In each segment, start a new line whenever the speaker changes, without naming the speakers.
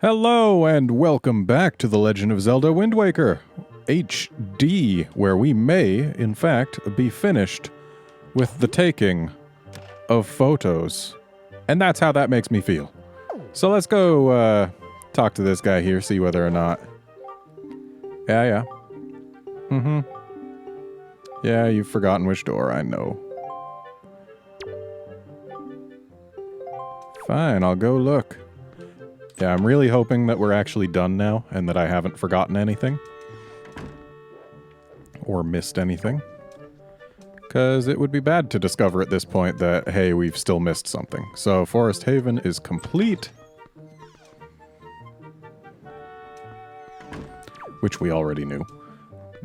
Hello and welcome back to the Legend of Zelda Wind Waker HD, where we may, in fact, be finished with the taking of photos. And that's how that makes me feel. So let's go talk to this guy here, see whether or not... Yeah. Yeah, you've forgotten which door, I know. Fine, I'll go look. Yeah, I'm really hoping that we're actually done now, and that I haven't forgotten anything. Or missed anything. Because it would be bad to discover at this point that, hey, we've still missed something. So, Forest Haven is complete. Which we already knew.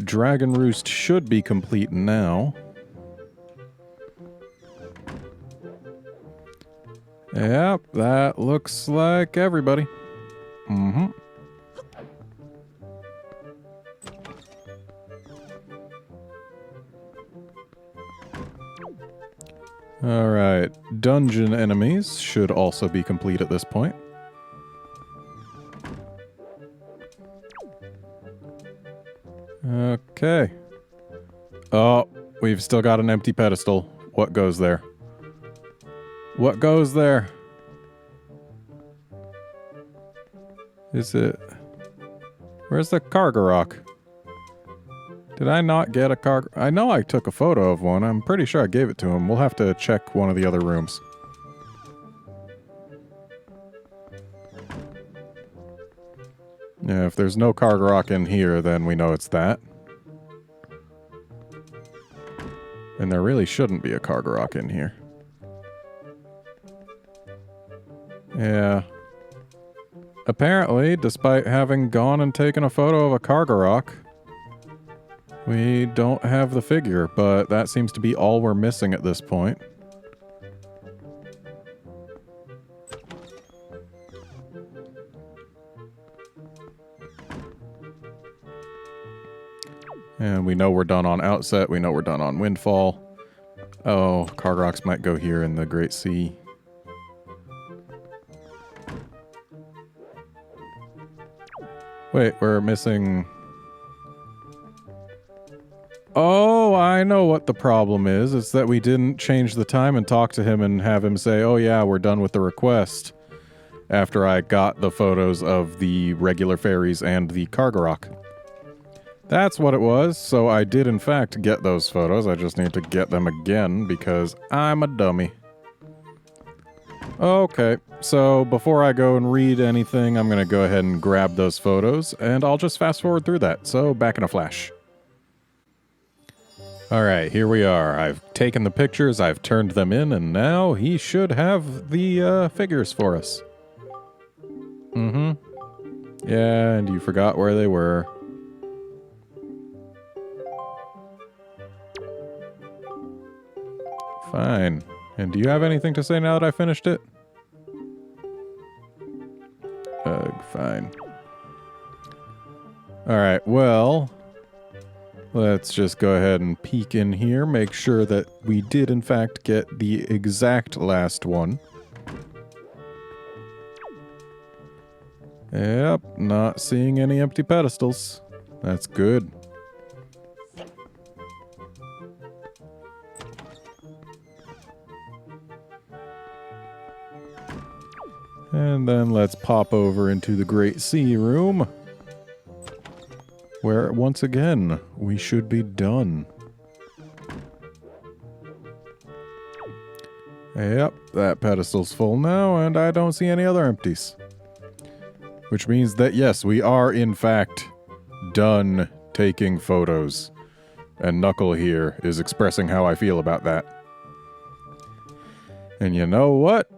Dragon Roost should be complete now. Yep, that looks like everybody. Alright, dungeon enemies should also be complete at this point. Okay. Oh, we've still got an empty pedestal. What goes there? What goes there? Is it... Where's the Kargarok? Did I not get a Kargarok? I know I took a photo of one. I'm pretty sure I gave it to him. We'll have to check one of the other rooms. Yeah, if there's no Kargarok in here, then we know it's that. And there really shouldn't be a Kargarok in here. Yeah. Apparently, despite having gone and taken a photo of a Kargarok, we don't have the figure, but that seems to be all we're missing at this point. And we know we're done on Outset, we know we're done on Windfall. Oh, Kargaroks might go here in the Great Sea. Wait, we're missing... Oh, I know what the problem is. It's that we didn't change the time and talk to him and have him say, oh yeah, we're done with the request. After I got the photos of the regular fairies and the Kargarok. That's what it was. So I did in fact get those photos. I just need to get them again because I'm a dummy. Okay, so before I go and read anything, I'm going to go ahead and grab those photos, and I'll just fast forward through that, so back in a flash. Alright, here we are. I've taken the pictures, I've turned them in, and now he should have the figures for us. Yeah, and you forgot where they were. Fine. And do you have anything to say now that I finished it? Fine. Alright, well... Let's just go ahead and peek in here, make sure that we did in fact get the exact last one. Yep, not seeing any empty pedestals. That's good. And then let's pop over into the Great Sea Room, where once again we should be done. Yep, that pedestal's full now, and I don't see any other empties. Which means that yes, we are in fact done taking photos. And Knuckle here is expressing how I feel about that. And you know what?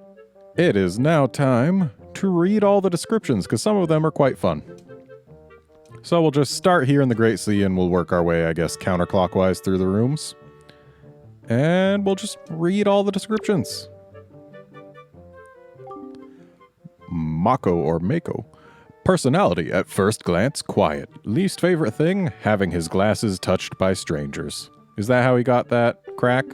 It is now time to read all the descriptions, because some of them are quite fun. So we'll just start here in the Great Sea, and we'll work our way, I guess, counterclockwise through the rooms. And we'll just read all the descriptions. Mako or Mako. Personality, at first glance, quiet. Least favorite thing, having his glasses touched by strangers. Is that how he got that crack?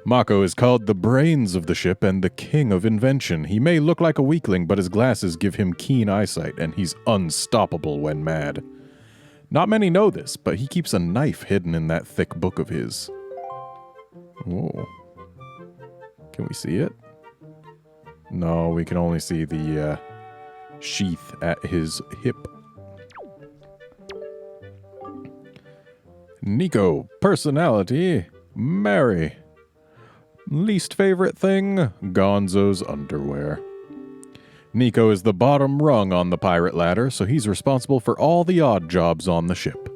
Mako is called the brains of the ship and the king of invention. He may look like a weakling, but his glasses give him keen eyesight, and he's unstoppable when mad. Not many know this, but he keeps a knife hidden in that thick book of his. Whoa. Can we see it? No, we can only see the sheath at his hip. Nico, personality, Mary. Least favorite thing, Gonzo's underwear. Nico is the bottom rung on the pirate ladder, so he's responsible for all the odd jobs on the ship.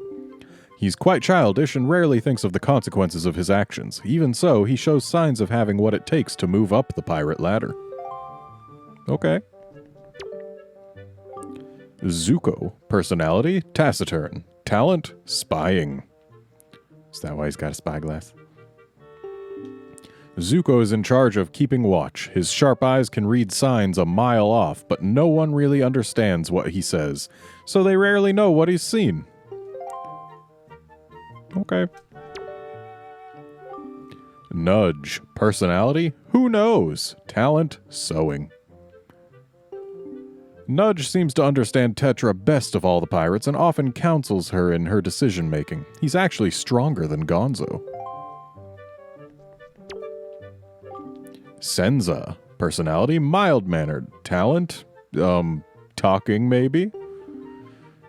He's quite childish and rarely thinks of the consequences of his actions. Even so, he shows signs of having what it takes to move up the pirate ladder. Okay. Zuko, personality, taciturn. Talent, spying. Is that why he's got a spyglass? Zuko is in charge of keeping watch. His sharp eyes can read signs a mile off, but no one really understands what he says, so they rarely know what he's seen. Okay. Nudge. Personality? Who knows? Talent? Sewing. Nudge seems to understand Tetra best of all the pirates and often counsels her in her decision-making. He's actually stronger than Gonzo. Senza. Personality? Mild-mannered. Talent? Talking, maybe?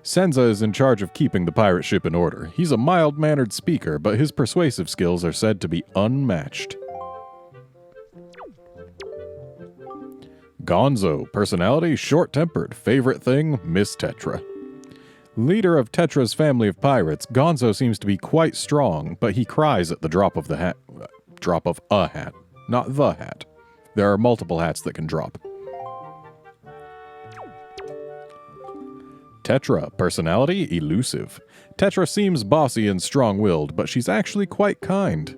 Senza is in charge of keeping the pirate ship in order. He's a mild-mannered speaker, but his persuasive skills are said to be unmatched. Gonzo. Personality? Short-tempered. Favorite thing? Miss Tetra. Leader of Tetra's family of pirates, Gonzo seems to be quite strong, but he cries at the drop of the hat. Drop of a hat. Not the hat. There are multiple hats that can drop. Tetra. Personality? Elusive. Tetra seems bossy and strong-willed, but she's actually quite kind.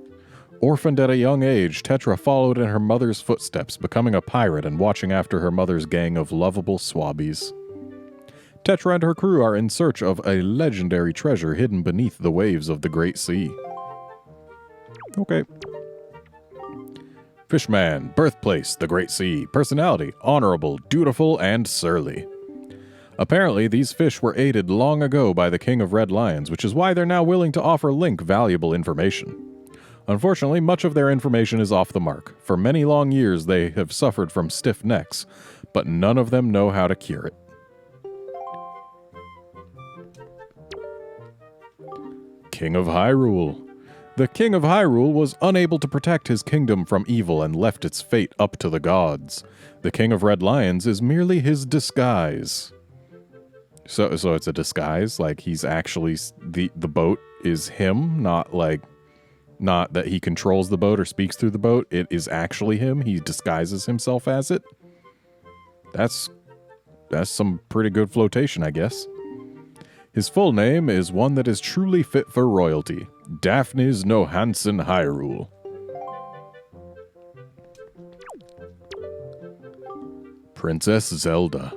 Orphaned at a young age, Tetra followed in her mother's footsteps, becoming a pirate and watching after her mother's gang of lovable swabbies. Tetra and her crew are in search of a legendary treasure hidden beneath the waves of the Great Sea. Okay. Fishman. Birthplace, the Great Sea. Personality, honorable, dutiful, and surly. Apparently, these fish were aided long ago by the King of Red Lions, which is why they're now willing to offer Link valuable information. Unfortunately, much of their information is off the mark. For many long years, they have suffered from stiff necks, but none of them know how to cure it. King of Hyrule. The King of Hyrule was unable to protect his kingdom from evil and left its fate up to the gods. The King of Red Lions is merely his disguise. So it's a disguise? Like he's actually... The boat is him? Not that he controls the boat or speaks through the boat. It is actually him. He disguises himself as it. That's some pretty good flotation, I guess. His full name is one that is truly fit for royalty. Daphnis no Hansen Hyrule. Princess Zelda.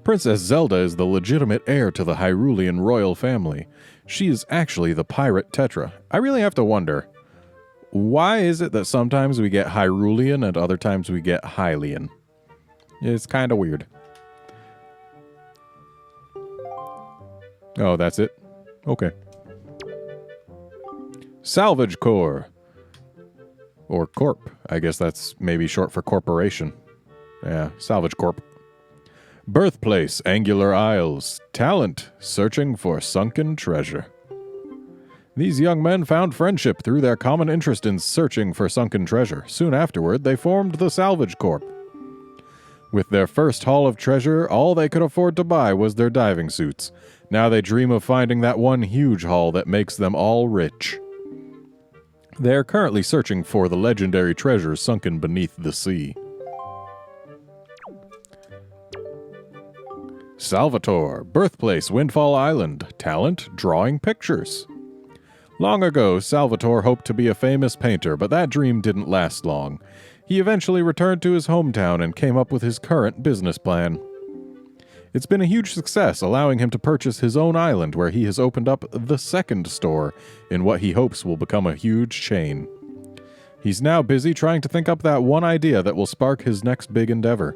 Princess Zelda is the legitimate heir to the Hyrulean royal family. She is actually the pirate Tetra. I really have to wonder, why is it that sometimes we get Hyrulean and other times we get Hylian? It's kind of weird. Oh, that's it? Okay. Salvage Corps. Or Corp. I guess that's maybe short for corporation. Yeah, Salvage Corp. Birthplace, Angular Isles. Talent, searching for sunken treasure. These young men found friendship through their common interest in searching for sunken treasure. Soon afterward, they formed the Salvage Corp. With their first haul of treasure, all they could afford to buy was their diving suits. Now they dream of finding that one huge haul that makes them all rich. They are currently searching for the legendary treasure sunken beneath the sea. Salvatore, birthplace Windfall Island, talent drawing pictures. Long ago, Salvatore hoped to be a famous painter, but that dream didn't last long. He eventually returned to his hometown and came up with his current business plan. It's been a huge success, allowing him to purchase his own island where he has opened up the second store in what he hopes will become a huge chain. He's now busy trying to think up that one idea that will spark his next big endeavor.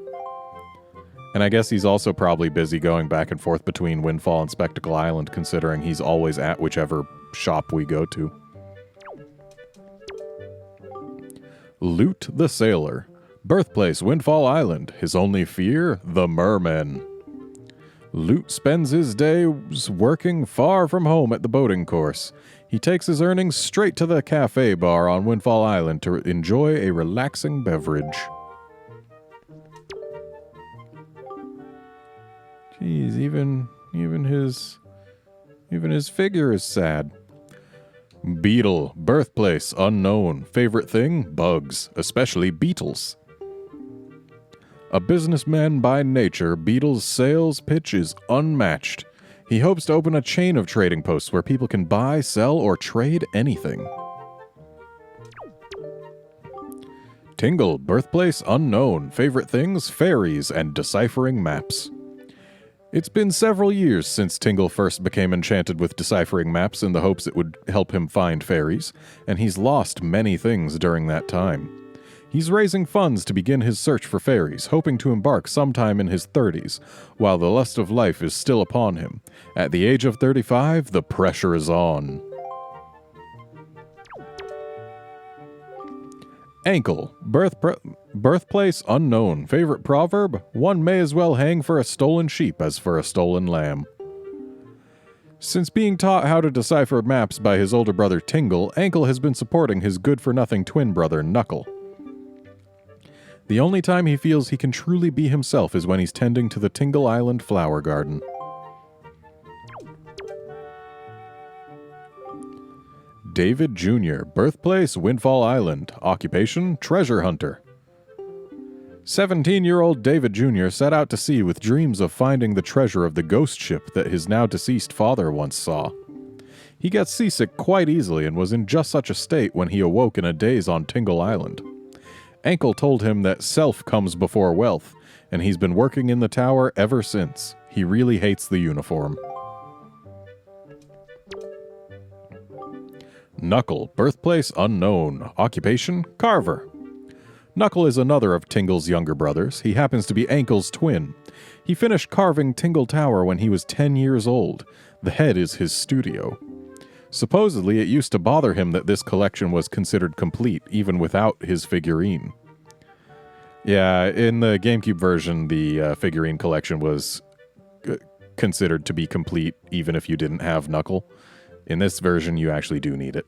And I guess he's also probably busy going back and forth between Windfall and Spectacle Island, considering he's always at whichever shop we go to. Loot the Sailor. Birthplace, Windfall Island. His only fear? The mermen. Loot spends his days working far from home at the boating course. He takes his earnings straight to the cafe bar on Windfall Island to enjoy a relaxing beverage. Jeez, even his figure is sad. Beetle, birthplace, unknown. Favorite thing? Bugs, especially beetles. A businessman by nature, Beetle's sales pitch is unmatched. He hopes to open a chain of trading posts where people can buy, sell, or trade anything. Tingle, birthplace, unknown. Favorite things? Fairies and deciphering maps. It's been several years since Tingle first became enchanted with deciphering maps in the hopes it would help him find fairies, and he's lost many things during that time. He's raising funds to begin his search for fairies, hoping to embark sometime in his 30s, while the lust of life is still upon him. At the age of 35, the pressure is on. Ankle, birthplace unknown. Favorite proverb? One may as well hang for a stolen sheep as for a stolen lamb. Since being taught how to decipher maps by his older brother Tingle, Ankle has been supporting his good-for-nothing twin brother Knuckle. The only time he feels he can truly be himself is when he's tending to the Tingle Island flower garden. David Jr., birthplace, Windfall Island. Occupation, treasure hunter. 17-year-old David Jr. set out to sea with dreams of finding the treasure of the ghost ship that his now-deceased father once saw. He gets seasick quite easily and was in just such a state when he awoke in a daze on Tingle Island. Ankle told him that self comes before wealth, and he's been working in the tower ever since. He really hates the uniform. Knuckle, birthplace unknown. Occupation, carver. Knuckle is another of Tingle's younger brothers. He happens to be Ankle's twin. He finished carving Tingle Tower when he was 10 years old. The head is his studio. Supposedly, it used to bother him that this collection was considered complete, even without his figurine. Yeah, in the GameCube version, the figurine collection was considered to be complete, even if you didn't have Knuckle. In this version, you actually do need it.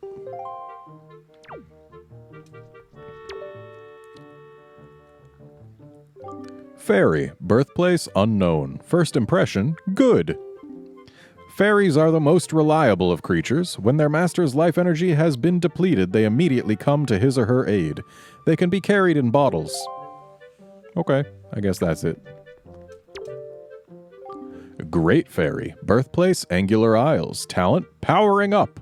Fairy, birthplace unknown. First impression, good. Fairies are the most reliable of creatures. When their master's life energy has been depleted, they immediately come to his or her aid. They can be carried in bottles. Okay, I guess that's it. Great Fairy, birthplace, Angular Isles. Talent, powering up.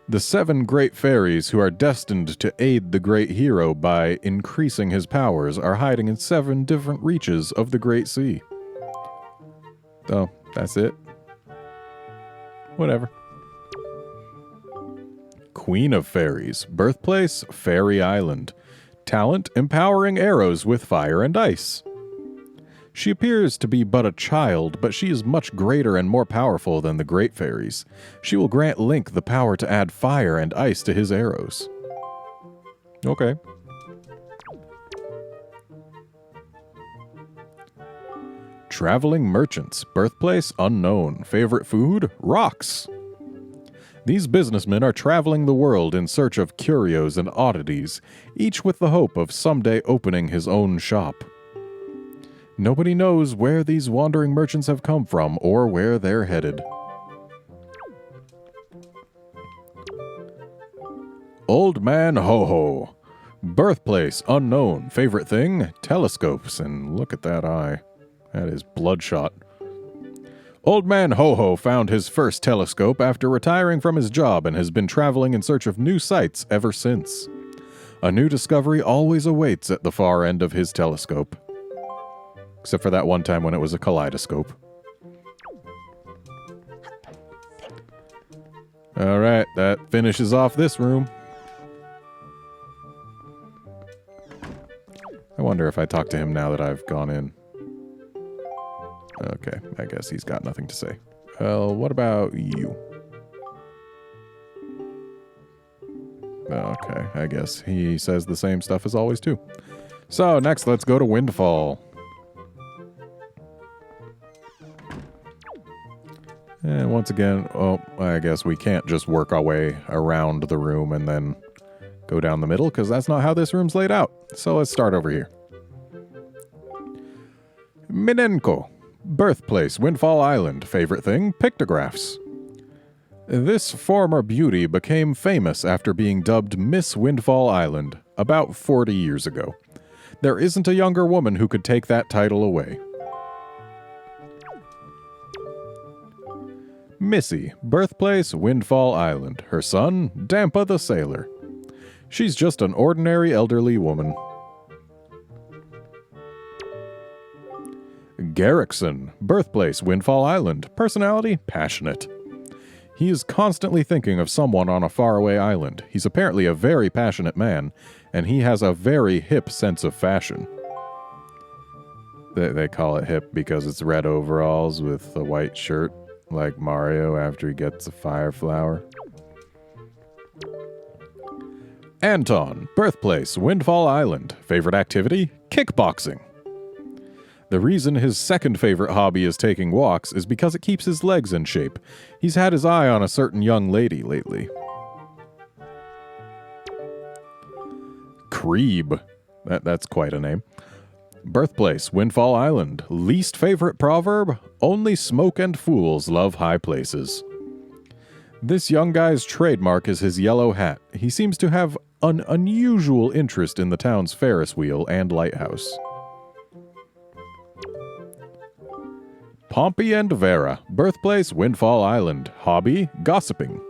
The 7 great fairies who are destined to aid the great hero by increasing his powers are hiding in 7 different reaches of the Great Sea. Oh, that's it. Whatever. Queen of Fairies, birthplace, Fairy Island. Talent, empowering arrows with fire and ice. She appears to be but a child, but she is much greater and more powerful than the great fairies. She will grant Link the power to add fire and ice to his arrows. Okay. Traveling merchants, birthplace unknown. Favorite food? Rocks. These businessmen are traveling the world in search of curios and oddities, each with the hope of someday opening his own shop. Nobody knows where these wandering merchants have come from or where they're headed. Old Man Ho-Ho. Birthplace unknown. Favorite thing? Telescopes. And look at that eye. That is bloodshot. Old Man Ho-Ho found his first telescope after retiring from his job and has been traveling in search of new sights ever since. A new discovery always awaits at the far end of his telescope. Except for that one time when it was a kaleidoscope. Alright, that finishes off this room. I wonder if I talk to him now that I've gone in. Okay, I guess he's got nothing to say. Well, what about you? Okay, I guess he says the same stuff as always, too. So, next, let's go to Windfall. And once again, oh, I guess we can't just work our way around the room and then go down the middle, because that's not how this room's laid out. So let's start over here. Minenko. Birthplace, Windfall Island. Favorite thing, pictographs. This former beauty became famous after being dubbed Miss Windfall Island about 40 years ago. There isn't a younger woman who could take that title away. Missy, birthplace, Windfall Island. Her son, Dampa the Sailor. She's just an ordinary elderly woman. Garrickson, birthplace, Windfall Island. Personality, passionate. He is constantly thinking of someone on a faraway island. He's apparently a very passionate man, and he has a very hip sense of fashion. They call it hip because it's red overalls with a white shirt, like Mario after he gets a fire flower. Anton, birthplace, Windfall Island. Favorite activity, kickboxing. The reason his second favorite hobby is taking walks is because it keeps his legs in shape. He's had his eye on a certain young lady lately. Creeb. That's quite a name. Birthplace, Windfall Island. Least favorite proverb? Only smoke and fools love high places. This young guy's trademark is his yellow hat. He seems to have an unusual interest in the town's Ferris wheel and lighthouse. Pompey and Vera. Birthplace, Windfall Island. Hobby, gossiping.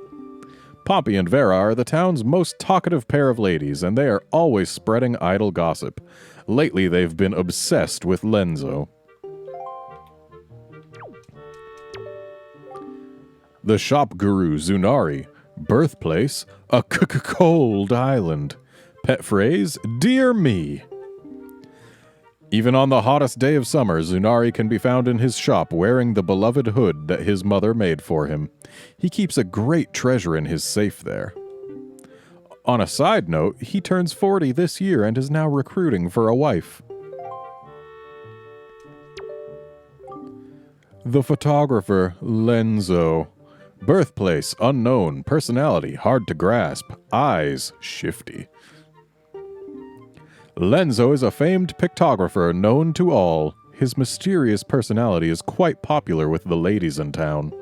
Pompey and Vera are the town's most talkative pair of ladies, and they are always spreading idle gossip. Lately, they've been obsessed with Lenzo. The shop guru, Zunari. Birthplace, a cold island. Pet phrase, dear me. Even on the hottest day of summer, Zunari can be found in his shop wearing the beloved hood that his mother made for him. He keeps a great treasure in his safe there. On a side note, he turns 40 this year and is now recruiting for a wife. The photographer, Lenzo. Birthplace, unknown. Personality, hard to grasp. Eyes, shifty. Lenzo is a famed pictographer known to all. His mysterious personality is quite popular with the ladies in town.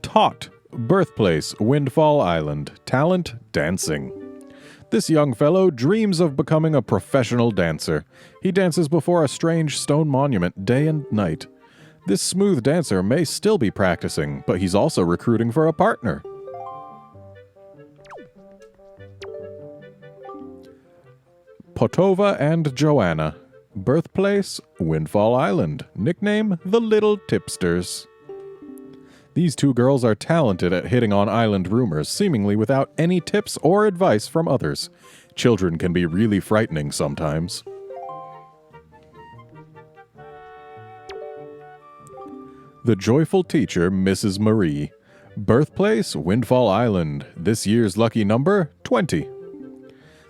Tot, birthplace, Windfall Island. Talent, dancing. This young fellow dreams of becoming a professional dancer. He dances before a strange stone monument day and night. This smooth dancer may still be practicing, but he's also recruiting for a partner. Potova and Joanna. Birthplace, Windfall Island. Nickname, the Little Tipsters. These two girls are talented at hitting on island rumors, seemingly without any tips or advice from others. Children can be really frightening sometimes. The joyful teacher, Mrs. Marie. Birthplace, Windfall Island. This year's lucky number, 20.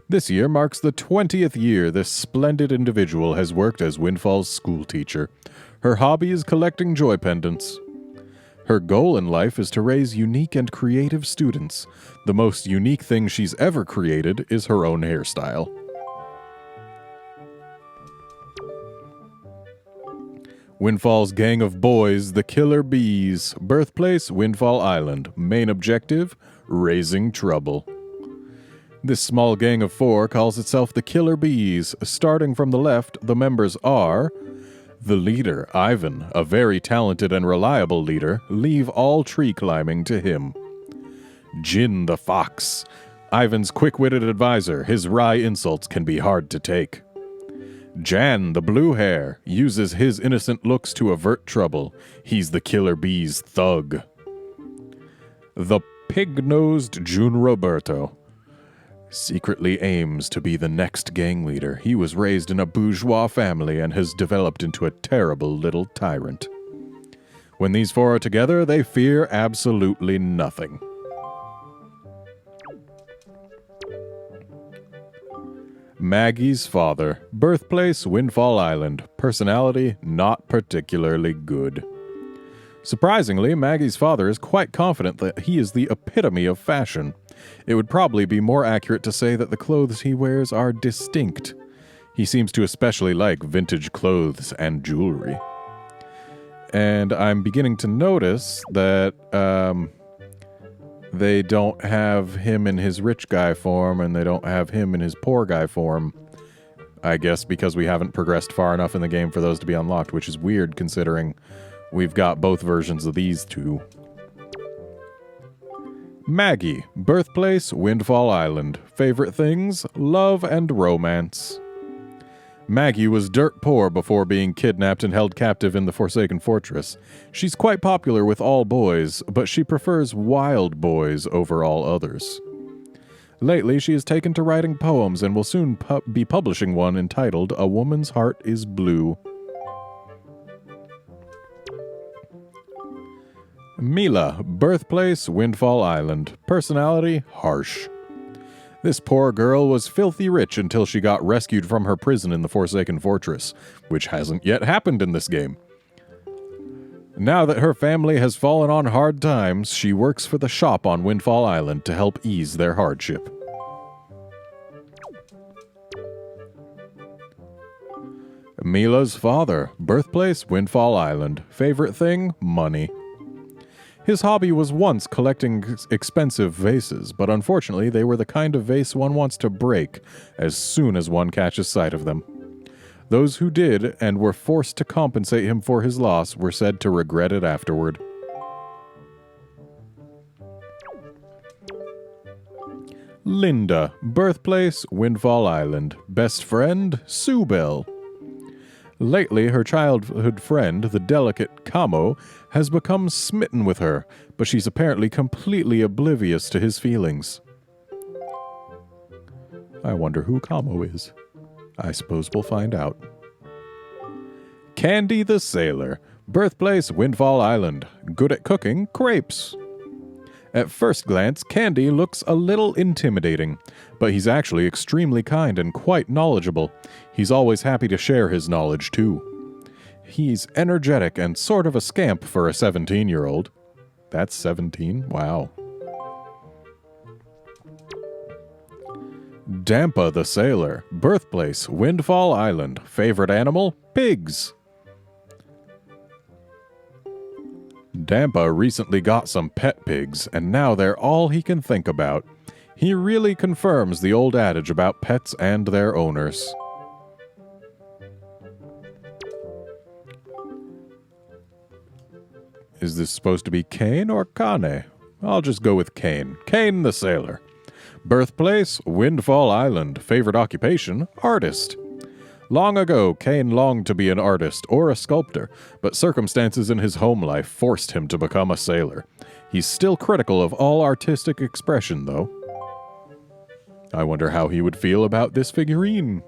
This year marks the 20th year this splendid individual has worked as Windfall's school teacher. Her hobby is collecting joy pendants. Her goal in life is to raise unique and creative students. The most unique thing she's ever created is her own hairstyle. Windfall's gang of boys, the Killer Bees. Birthplace, Windfall Island. Main objective, raising trouble. This small gang of 4 calls itself the Killer Bees. Starting from the left, the members are... The leader, Ivan, a very talented and reliable leader. Leave all tree climbing to him. Jin the Fox. Ivan's quick-witted advisor. His wry insults can be hard to take. Jan, the blue hair, uses his innocent looks to avert trouble. He's the Killer Bee's thug. The Pig-nosed June Roberto secretly aims to be the next gang leader. He was raised in a bourgeois family and has developed into a terrible little tyrant. When these four are together, they fear absolutely nothing. Maggie's father. Birthplace, Windfall Island. Personality, not particularly good. Surprisingly, Maggie's father is quite confident that he is the epitome of fashion. It would probably be more accurate to say that the clothes he wears are distinct. He seems to especially like vintage clothes and jewelry. And I'm beginning to notice that they don't have him in his rich guy form and they don't have him in his poor guy form. I guess because we haven't progressed far enough in the game for those to be unlocked, which is weird considering we've got both versions of these two. Maggie. Birthplace, Windfall Island. Favorite things, love and romance. Maggie was dirt poor before being kidnapped and held captive in the Forsaken Fortress. She's quite popular with all boys, but she prefers wild boys over all others. Lately, she has taken to writing poems and will soon be publishing one entitled A Woman's Heart is Blue. Mila. Birthplace, Windfall Island. Personality, harsh. This poor girl was filthy rich until she got rescued from her prison in the Forsaken Fortress, which hasn't yet happened in this game. Now that her family has fallen on hard times, she works for the shop on Windfall Island to help ease their hardship. Mila's father. Birthplace, Windfall Island. Favorite thing, money. His hobby was once collecting expensive vases, but unfortunately they were the kind of vase one wants to break as soon as one catches sight of them. Those who did and were forced to compensate him for his loss were said to regret it afterward. Linda. Birthplace, Windfall Island. Best friend, Sue Bell. Lately, her childhood friend, the delicate Camo, has become smitten with her, but she's apparently completely oblivious to his feelings. I wonder who Camo is. I suppose we'll find out. Candy the Sailor. Birthplace, Windfall Island. Good at cooking, crepes. At first glance, Candy looks a little intimidating, but he's actually extremely kind and quite knowledgeable. He's always happy to share his knowledge, too. He's energetic and sort of a scamp for a 17-year-old. That's 17? Wow. Dampa the Sailor. Birthplace, Windfall Island. Favorite animal? Pigs. Dampa recently got some pet pigs, and now they're all he can think about. He really confirms the old adage about pets and their owners. Is this supposed to be Kane or Kane? I'll just go with Kane. Kane the Sailor. Birthplace, Windfall Island. Favorite occupation, artist. Long ago, Kane longed to be an artist or a sculptor, but circumstances in his home life forced him to become a sailor. He's still critical of all artistic expression, though. I wonder how he would feel about this figurine.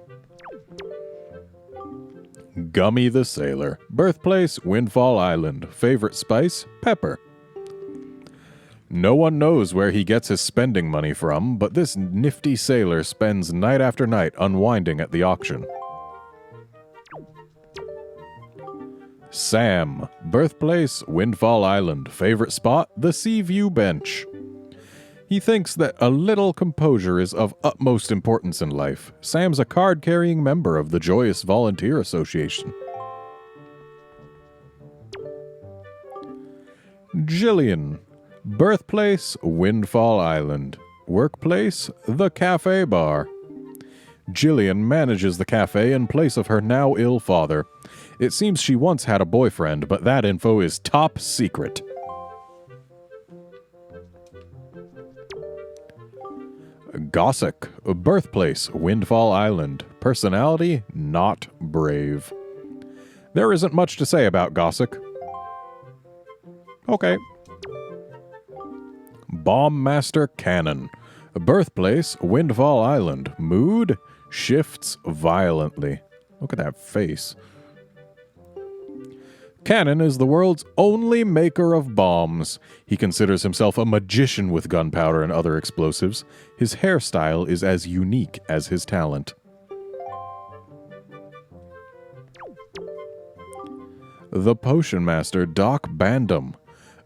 Gummy the Sailor. Birthplace, Windfall Island. Favorite spice, pepper. No one knows where he gets his spending money from, but this nifty sailor spends night after night unwinding at the auction. Sam. Birthplace, Windfall Island. Favorite spot, the Sea View Bench. He thinks that a little composure is of utmost importance in life. Sam's a card-carrying member of the Joyous Volunteer Association. Jillian. Birthplace, Windfall Island. Workplace, the Cafe Bar. Jillian manages the cafe in place of her now ill father. It seems she once had a boyfriend, but that info is top secret. Gossick. Birthplace, Windfall Island. Personality, not brave. There isn't much to say about Gossick. Okay. Bomb Master Cannon. Birthplace, Windfall Island. Mood, shifts violently. Look at that face. Cannon is the world's only maker of bombs. He considers himself a magician with gunpowder and other explosives. His hairstyle is as unique as his talent. The Potion Master, Doc Bandom.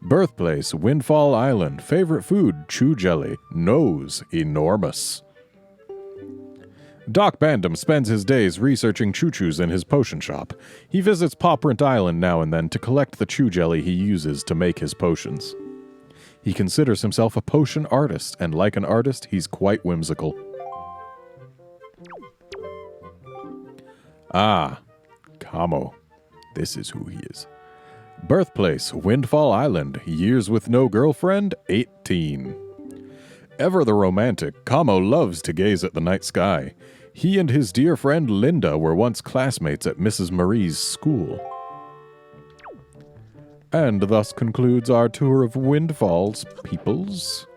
Birthplace, Windfall Island. Favorite food, chew jelly. Nose, enormous. Doc Bandom spends his days researching choo-choos in his potion shop. He visits Pawprint Island now and then to collect the chew jelly he uses to make his potions. He considers himself a potion artist, and like an artist, he's quite whimsical. Ah, Camo. This is who he is. Birthplace, Windfall Island. Years with no girlfriend, 18. Ever the romantic, Camo loves to gaze at the night sky. He and his dear friend Linda were once classmates at Mrs. Marie's school. And thus concludes our tour of Windfall's peoples.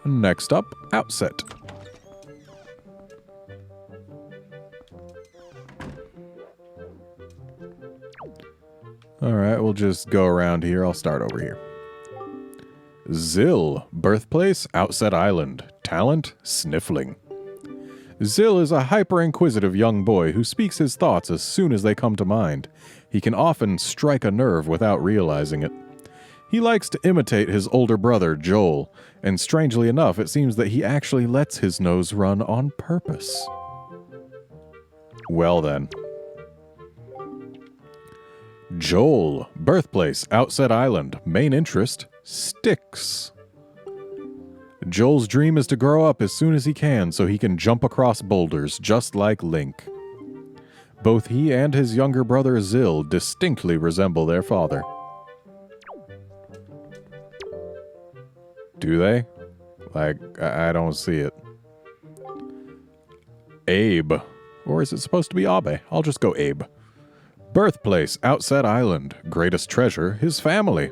Next up, Outset. Alright, we'll just go around here. I'll start over here. Zill, birthplace, Outset Island. Talent, sniffling. Zill is a hyper-inquisitive young boy who speaks his thoughts as soon as they come to mind. He can often strike a nerve without realizing it. He likes to imitate his older brother, Joel, and strangely enough, it seems that he actually lets his nose run on purpose. Well then. Joel, birthplace, Outset Island. Main interest, sticks. Joel's dream is to grow up as soon as he can so he can jump across boulders, just like Link. Both he and his younger brother Zill distinctly resemble their father. Do they? Like, I don't see it. Abe. Or is it supposed to be Abe? I'll just go Abe. Birthplace, Outset Island. Greatest treasure, his family.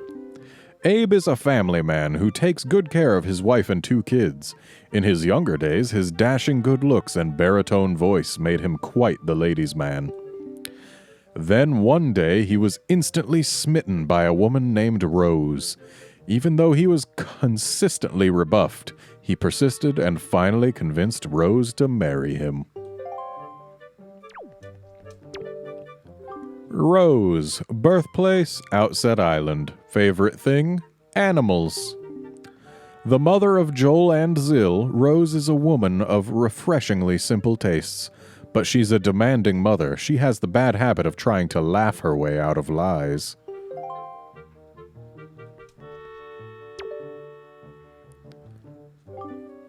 Abe is a family man who takes good care of his wife and 2 kids. In his younger days, his dashing good looks and baritone voice made him quite the ladies' man. Then one day, he was instantly smitten by a woman named Rose. Even though he was consistently rebuffed, he persisted and finally convinced Rose to marry him. Rose, birthplace, Outset Island. Favorite thing, animals. The mother of Joel and Zill, Rose is a woman of refreshingly simple tastes. But she's a demanding mother. She has the bad habit of trying to laugh her way out of lies.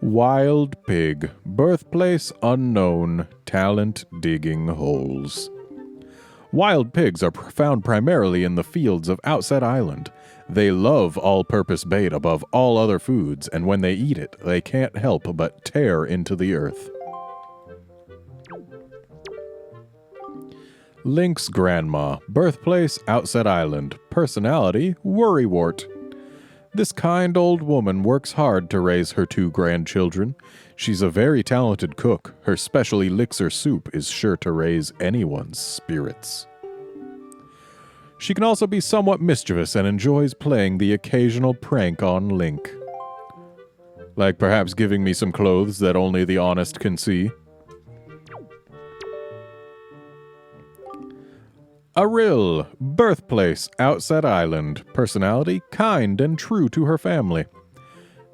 Wild pig, birthplace unknown, talent digging holes. Wild pigs are found primarily in the fields of Outset Island. They love all-purpose bait above all other foods, and when they eat it, they can't help but tear into the earth. Link's grandma, birthplace Outset Island, personality worrywart. This kind old woman works hard to raise her 2 grandchildren. She's a very talented cook. Her special elixir soup is sure to raise anyone's spirits. She can also be somewhat mischievous and enjoys playing the occasional prank on Link. Like perhaps giving me some clothes that only the honest can see. Ariel, birthplace, Outset Island. Personality, kind and true to her family.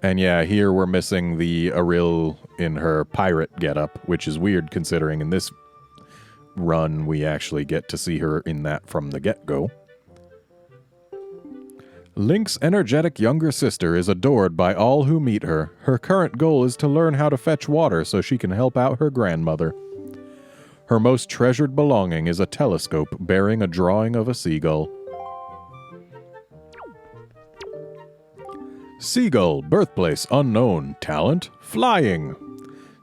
And yeah, here we're missing the Ariel in her pirate getup, which is weird considering in this run we actually get to see her in that from the get-go. Link's energetic younger sister is adored by all who meet her. Her current goal is to learn how to fetch water so she can help out her grandmother. Her most treasured belonging is a telescope bearing a drawing of a seagull. Seagull, birthplace unknown, talent flying.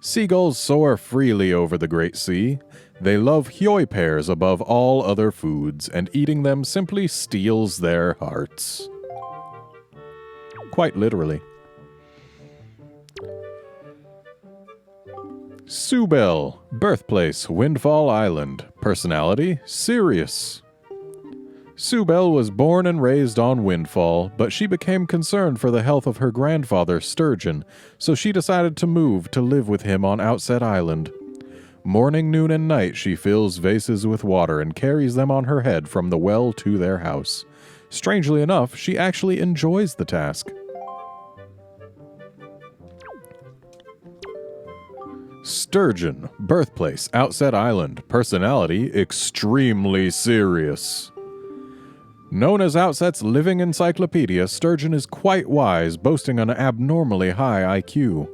Seagulls soar freely over the great sea. They love hyoi pears above all other foods, and eating them simply steals their hearts. Quite literally. Subel, birthplace, Windfall Island. Personality, serious. Subel was born and raised on Windfall, but she became concerned for the health of her grandfather, Sturgeon, so she decided to move to live with him on Outset Island. Morning, noon, and night she fills vases with water and carries them on her head from the well to their house. Strangely enough, she actually enjoys the task. Sturgeon, birthplace, Outset Island. Personality, extremely serious. Known as Outset's living encyclopedia, Sturgeon is quite wise, boasting an abnormally high IQ.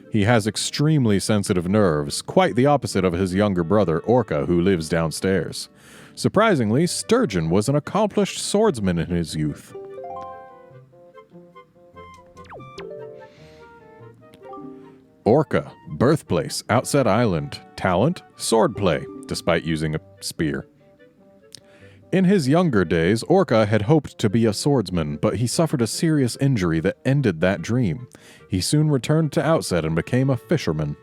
He has extremely sensitive nerves, quite the opposite of his younger brother, Orca, who lives downstairs. Surprisingly, Sturgeon was an accomplished swordsman in his youth. Orca, birthplace, Outset Island. Talent, swordplay, despite using a spear. In his younger days, Orca had hoped to be a swordsman, but he suffered a serious injury that ended that dream. He soon returned to Outset and became a fisherman.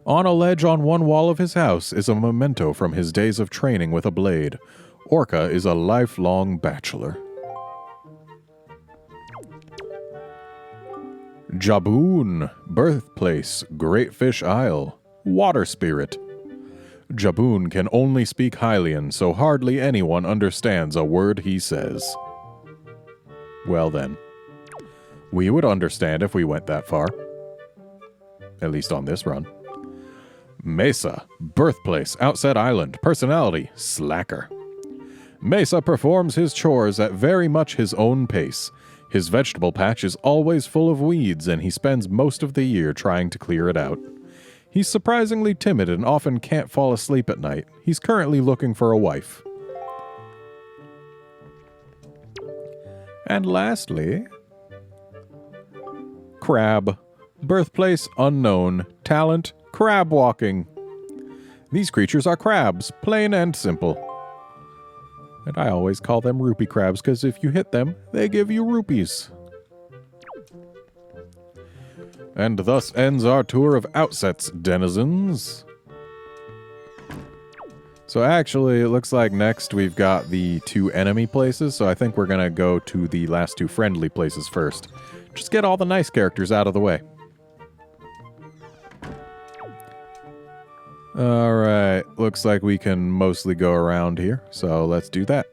On a ledge on one wall of his house is a memento from his days of training with a blade. Orca is a lifelong bachelor. Jaboon, birthplace, Great Fish Isle. Water spirit. Jaboon can only speak Hylian, so hardly anyone understands a word he says. Well then, we would understand if we went that far. At least on this run. Mesa, birthplace, Outset Island. Personality, slacker. Mesa performs his chores at very much his own pace. His vegetable patch is always full of weeds, and he spends most of the year trying to clear it out. He's surprisingly timid and often can't fall asleep at night. He's currently looking for a wife. And lastly, Crab. Birthplace unknown. Talent, crab walking. These creatures are crabs, plain and simple. And I always call them rupee crabs, because if you hit them, they give you rupees. And thus ends our tour of Outset's denizens. So actually, it looks like next we've got the 2 enemy places, so I think we're going to go to the last 2 friendly places first. Just get all the nice characters out of the way. Alright, looks like we can mostly go around here, so let's do that.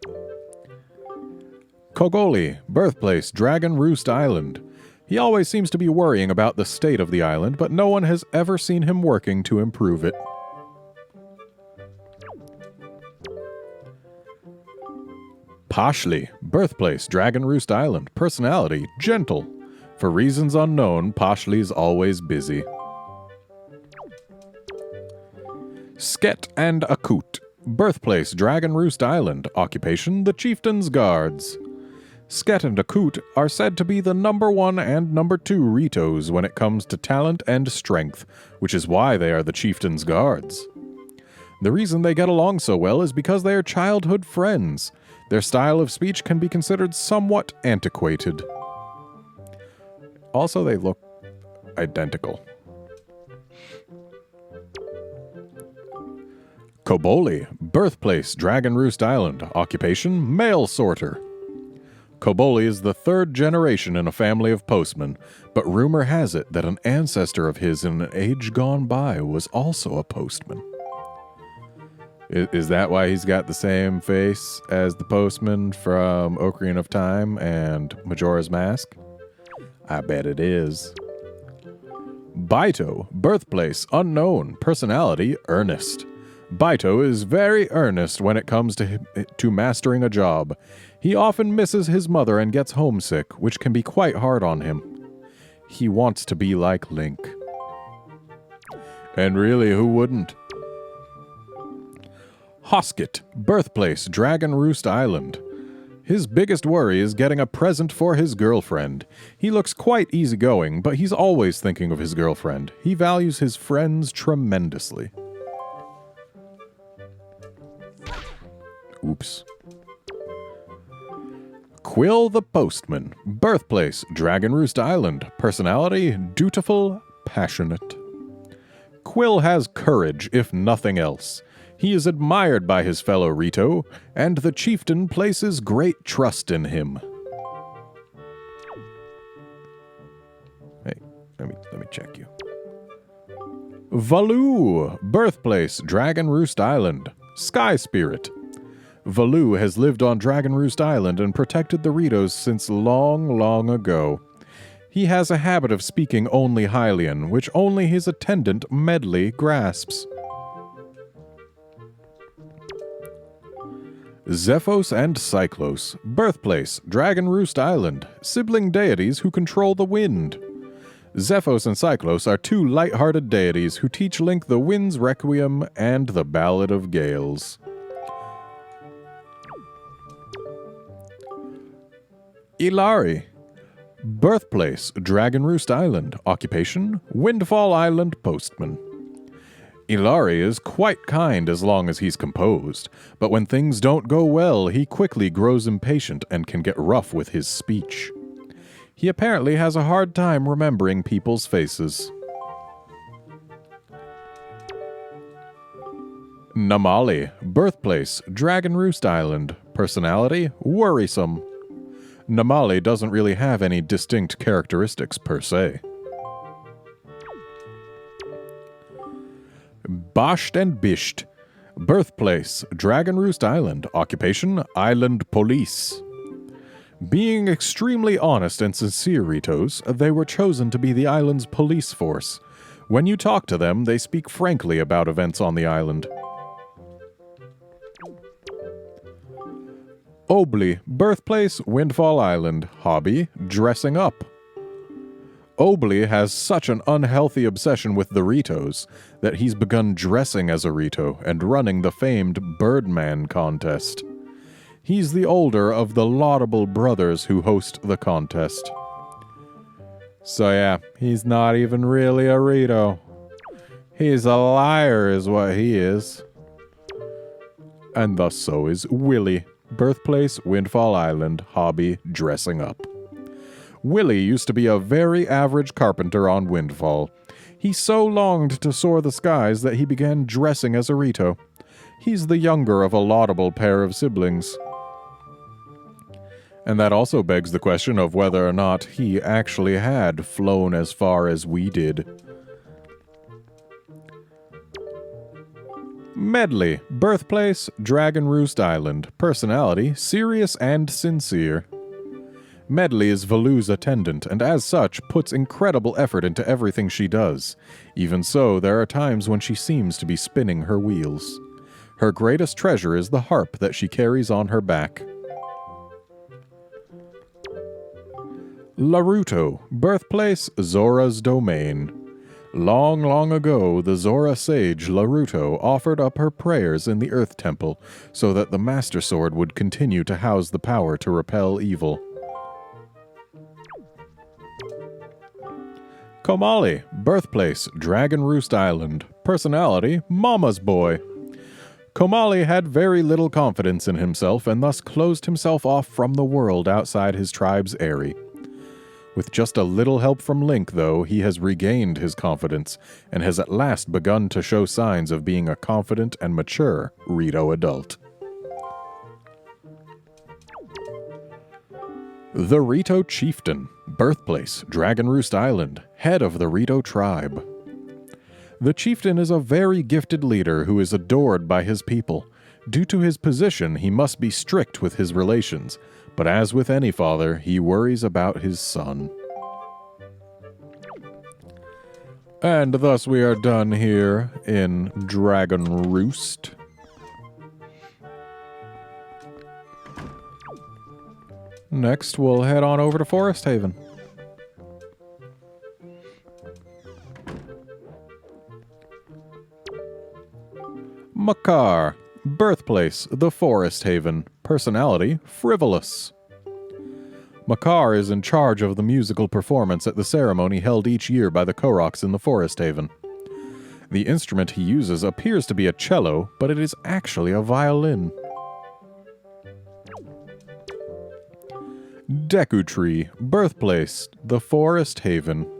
Kogoli, birthplace, Dragon Roost Island. He always seems to be worrying about the state of the island, but no one has ever seen him working to improve it. Pashli, birthplace, Dragon Roost Island. Personality, gentle. For reasons unknown, Pashli's always busy. Sket and Akut, birthplace, Dragon Roost Island. Occupation, the Chieftain's Guards. Sket and Akut are said to be the number 1 and number 2 Ritos when it comes to talent and strength, which is why they are the Chieftain's Guards. The reason they get along so well is because they are childhood friends. Their style of speech can be considered somewhat antiquated. Also, they look identical. Koboli, birthplace, Dragon Roost Island. Occupation, mail sorter. Koboli is the 3rd generation in a family of postmen, but rumor has it that an ancestor of his in an age gone by was also a postman. Is that why he's got the same face as the postman from Ocarina of Time and Majora's Mask? I bet it is. Baito, birthplace, unknown. Personality, earnest. Baito is very earnest when it comes to mastering a job. He often misses his mother and gets homesick, which can be quite hard on him. He wants to be like Link. And really, who wouldn't? Hoskett, birthplace, Dragon Roost Island. His biggest worry is getting a present for his girlfriend. He looks quite easygoing, but he's always thinking of his girlfriend. He values his friends tremendously. Oops. Quill the Postman. Birthplace, Dragon Roost Island. Personality, dutiful, passionate. Quill has courage, if nothing else. He is admired by his fellow Rito, and the chieftain places great trust in him. Hey, let me check you. Valoo, birthplace, Dragon Roost Island. Sky Spirit. Valoo has lived on Dragon Roost Island and protected the Ritos since long, long ago. He has a habit of speaking only Hylian, which only his attendant, Medley, grasps. Zephos and Cyclos, birthplace, Dragon Roost Island, sibling deities who control the wind. Zephos and Cyclos are two light-hearted deities who teach Link the Wind's Requiem and the Ballad of Gales. Ilari, birthplace, Dragon Roost Island, occupation, Windfall Island postman. Ilari is quite kind as long as he's composed, but when things don't go well, he quickly grows impatient and can get rough with his speech. He apparently has a hard time remembering people's faces. Namali, birthplace, Dragon Roost Island, personality, worrisome. Namali doesn't really have any distinct characteristics per se. Basht and Bisht, birthplace, Dragon Roost Island, occupation, island police. Being extremely honest and sincere Ritos, they were chosen to be the island's police force. When you talk to them, they speak frankly about events on the island. Obli, birthplace, Windfall Island, hobby, dressing up. Obli has such an unhealthy obsession with the Ritos that he's begun dressing as a Rito and running the famed Birdman contest. He's the older of the laudable brothers who host the contest. So yeah, he's not even really a Rito. He's a liar is what he is. And thus so is Willy. Birthplace, Windfall Island, hobby, dressing up. Willy used to be a very average carpenter on Windfall. He so longed to soar the skies that he began dressing as a Rito. He's the younger of a laudable pair of siblings. And that also begs the question of whether or not he actually had flown as far as we did. Medley, birthplace, Dragon Roost Island, personality, serious and sincere. Medley is Valoo's attendant, and as such, puts incredible effort into everything she does. Even so, there are times when she seems to be spinning her wheels. Her greatest treasure is the harp that she carries on her back. Laruto, birthplace, Zora's domain. Long, long ago, the Zora sage Laruto offered up her prayers in the Earth Temple so that the Master Sword would continue to house the power to repel evil. Komali, birthplace, Dragon Roost Island. Personality, Mama's boy. Komali had very little confidence in himself and thus closed himself off from the world outside his tribe's eyrie. With just a little help from Link, though, he has regained his confidence and has at last begun to show signs of being a confident and mature Rito adult. The Rito Chieftain, birthplace, Dragon Roost Island, head of the Rito tribe. The chieftain is a very gifted leader who is adored by his people. Due to his position, he must be strict with his relations, but as with any father, he worries about his son. And thus we are done here in Dragon Roost. Next, we'll head on over to Forest Haven. Makar, birthplace, the Forest Haven, personality, frivolous. Makar is in charge of the musical performance at the ceremony held each year by the Koroks in the Forest Haven. The instrument he uses appears to be a cello, but it is actually a violin. Deku Tree, birthplace, the Forest Haven.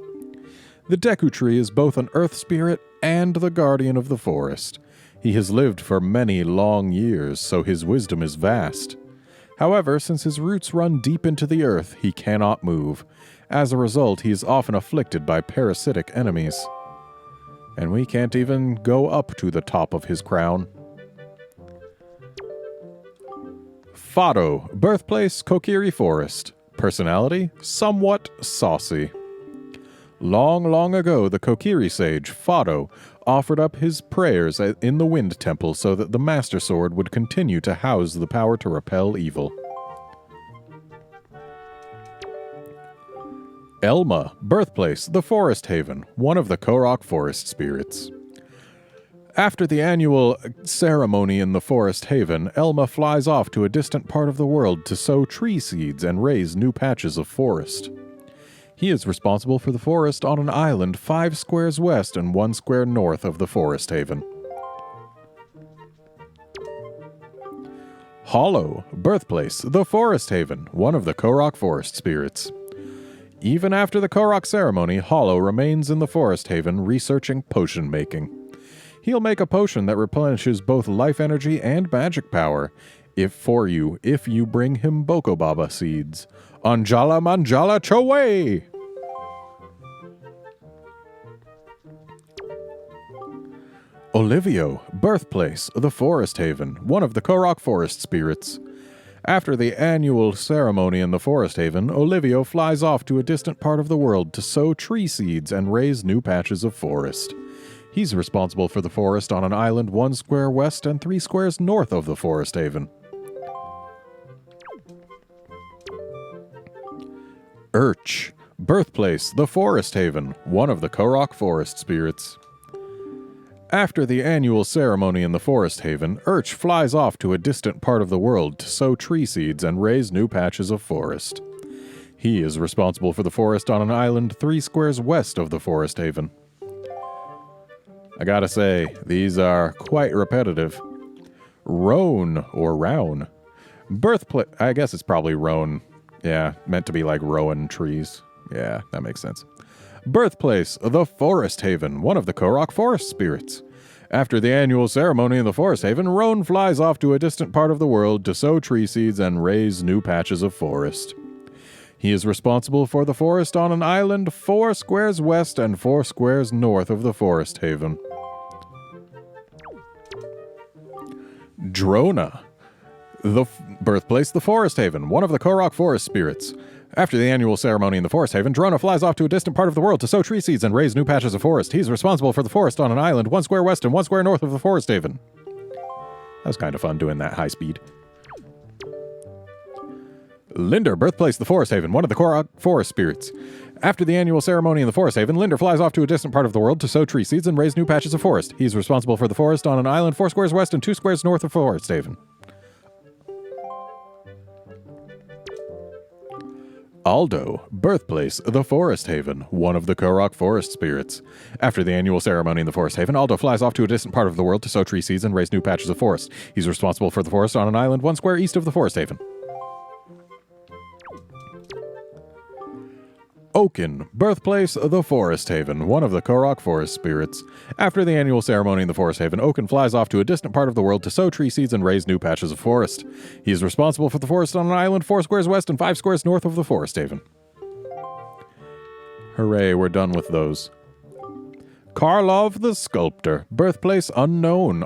The Deku Tree is both an earth spirit and the guardian of the forest. He has lived for many long years, so his wisdom is vast. However, since his roots run deep into the earth, he cannot move. As a result, he is often afflicted by parasitic enemies. And we can't even go up to the top of his crown. Fado, birthplace, Kokiri Forest. Personality, somewhat saucy. Long, long ago, the Kokiri sage, Fado, offered up his prayers in the Wind Temple so that the Master Sword would continue to house the power to repel evil. Elma, birthplace, the Forest Haven, one of the Korok forest spirits. After the annual ceremony in the Forest Haven, Elma flies off to a distant part of the world to sow tree seeds and raise new patches of forest. He is responsible for the forest on an island 5 squares west and 1 square north of the Forest Haven. Hollow, birthplace, the Forest Haven, one of the Korok forest spirits. Even after the Korok ceremony, Hollow remains in the Forest Haven researching potion making. He'll make a potion that replenishes both life energy and magic power, if you bring him Bokobaba seeds. Anjala Manjala Chowe! Olivio, birthplace, the Forest Haven, one of the Korok forest spirits. After the annual ceremony in the Forest Haven, Olivio flies off to a distant part of the world to sow tree seeds and raise new patches of forest. He's responsible for the forest on an island 1 square west and 3 squares north of the Forest Haven. Urch, birthplace, the Forest Haven, one of the Korok forest spirits. After the annual ceremony in the Forest Haven, Urch flies off to a distant part of the world to sow tree seeds and raise new patches of forest. He is responsible for the forest on an island 3 squares west of the Forest Haven. I gotta say, these are quite repetitive. Roan, or Rowan. Birthplace, I guess it's probably Roan. Yeah, meant to be like Rowan trees. Yeah, that makes sense. Birthplace, the Forest Haven, one of the Korok forest spirits. After the annual ceremony in the Forest Haven, Roan flies off to a distant part of the world to sow tree seeds and raise new patches of forest. He is responsible for the forest on an island 4 squares west and 4 squares north of the Forest Haven. Drona, the birthplace, the Forest Haven, one of the Korok forest spirits. After the annual ceremony in the Forest Haven, Drona flies off to a distant part of the world to sow tree seeds and raise new patches of forest. He's responsible for the forest on an island 1 square west and 1 square north of the Forest Haven. That was kind of fun doing that high speed. Linder, birthplace, the Forest Haven, one of the Korok forest spirits. After the annual ceremony in the Forest Haven, Linder flies off to a distant part of the world to sow tree seeds and raise new patches of forest. He's responsible for the forest on an island 4 squares west and 2 squares north of Forest Haven. Aldo, birthplace, the Forest Haven, one of the Korok forest spirits. After the annual ceremony in the Forest Haven, Aldo flies off to a distant part of the world to sow tree seeds and raise new patches of forest. He's responsible for the forest on an island 1 square east of the Forest Haven. Oaken, birthplace, the Forest Haven, one of the Korok forest spirits. After the annual ceremony in the Forest Haven, Oaken flies off to a distant part of the world to sow tree seeds and raise new patches of forest. He is responsible for the forest on an island 4 squares west and 5 squares north of the Forest Haven. Hooray, we're done with those. Karlov the Sculptor, birthplace unknown.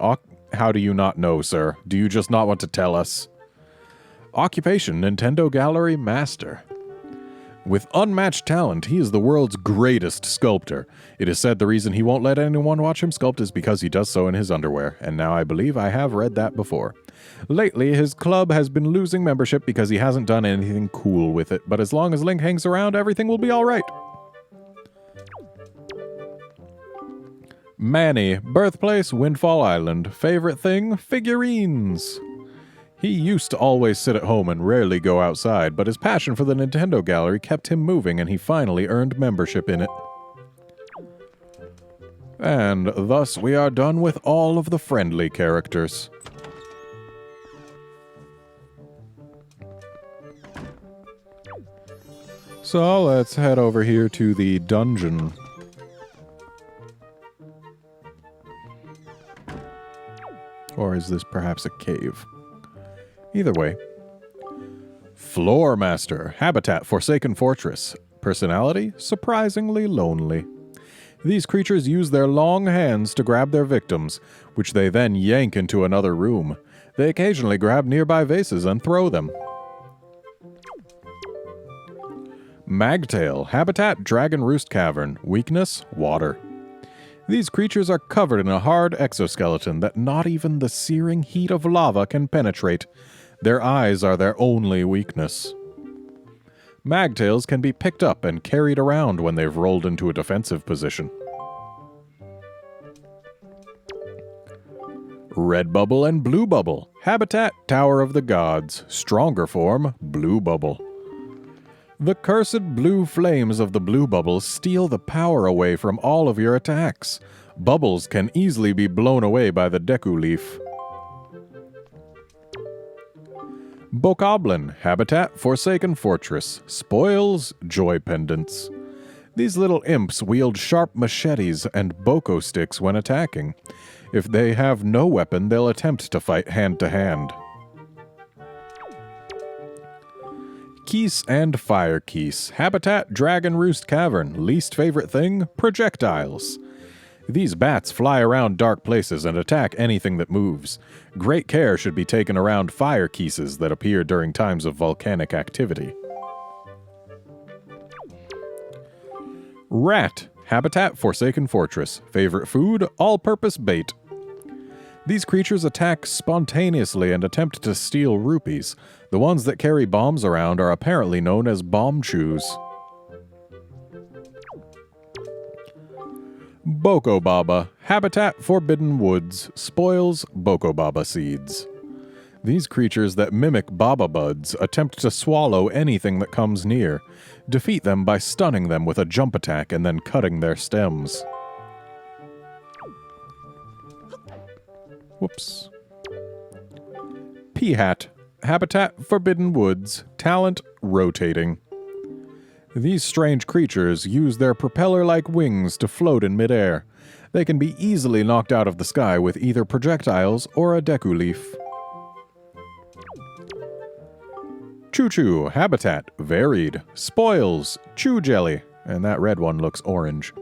How do you not know, sir? Do you just not want to tell us? Occupation, Nintendo Gallery Master. With unmatched talent, he is the world's greatest sculptor. It is said the reason he won't let anyone watch him sculpt is because he does so in his underwear, and now I believe I have read that before. Lately, his club has been losing membership because he hasn't done anything cool with it, but as long as Link hangs around, everything will be alright. Manny, birthplace, Windfall Island. Favorite thing? Figurines. He used to always sit at home and rarely go outside, but his passion for the Nintendo Gallery kept him moving and he finally earned membership in it. And thus we are done with all of the friendly characters. So let's head over here to the dungeon. Or is this perhaps a cave? Either way. Floor Master, Habitat Forsaken Fortress. Personality, surprisingly lonely. These creatures use their long hands to grab their victims, which they then yank into another room. They occasionally grab nearby vases and throw them. Magtail, Habitat Dragon Roost Cavern. Weakness, water. These creatures are covered in a hard exoskeleton that not even the searing heat of lava can penetrate. Their eyes are their only weakness. Magtails can be picked up and carried around when they've rolled into a defensive position. Red Bubble and Blue Bubble. Habitat Tower of the Gods. Stronger form, Blue Bubble. The cursed blue flames of the blue bubbles steal the power away from all of your attacks. Bubbles can easily be blown away by the Deku Leaf. Bokoblin, Habitat Forsaken Fortress. Spoils, Joy Pendants. These little imps wield sharp machetes and boko sticks when attacking. If they have no weapon, they'll attempt to fight hand-to-hand. Keese and Fire Keese. Habitat Dragon Roost Cavern. Least favorite thing? Projectiles. These bats fly around dark places and attack anything that moves. Great care should be taken around fire Keeses that appear during times of volcanic activity. Rat. Habitat Forsaken Fortress. Favorite food? All-purpose bait. These creatures attack spontaneously and attempt to steal rupees. The ones that carry bombs around are apparently known as bomb chews. Boko Baba, Habitat Forbidden Woods. Spoils, Boko Baba seeds. These creatures that mimic Baba Buds attempt to swallow anything that comes near. Defeat them by stunning them with a jump attack and then cutting their stems. Whoops. Peahat, Habitat Forbidden Woods. Talent, Rotating. These strange creatures use their propeller-like wings to float in midair. They can be easily knocked out of the sky with either projectiles or a Deku Leaf. Choo Choo, Habitat, Varied. Spoils, Chew Jelly. And that red one looks orange.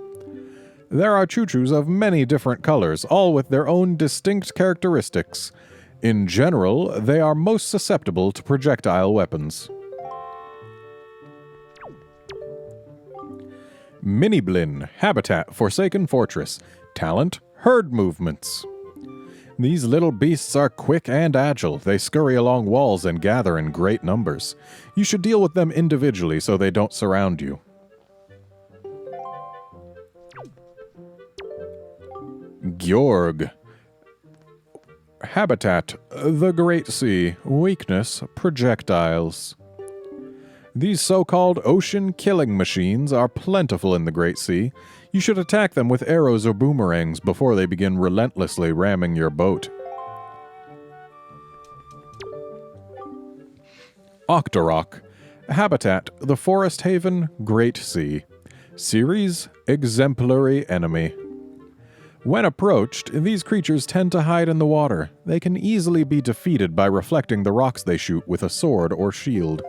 There are choo-choos of many different colors, all with their own distinct characteristics. In general, they are most susceptible to projectile weapons. Mini-Blin, Habitat Forsaken Fortress. Talent, Herd Movements. These little beasts are quick and agile. They scurry along walls and gather in great numbers. You should deal with them individually so they don't surround you. Gjorg. Habitat, the Great Sea. Weakness, projectiles. These so-called ocean killing machines are plentiful in the Great Sea. You should attack them with arrows or boomerangs before they begin relentlessly ramming your boat. Octorok. Habitat, the Forest Haven, Great Sea. Series, Exemplary Enemy. When approached, these creatures tend to hide in the water. They can easily be defeated by reflecting the rocks they shoot with a sword or shield.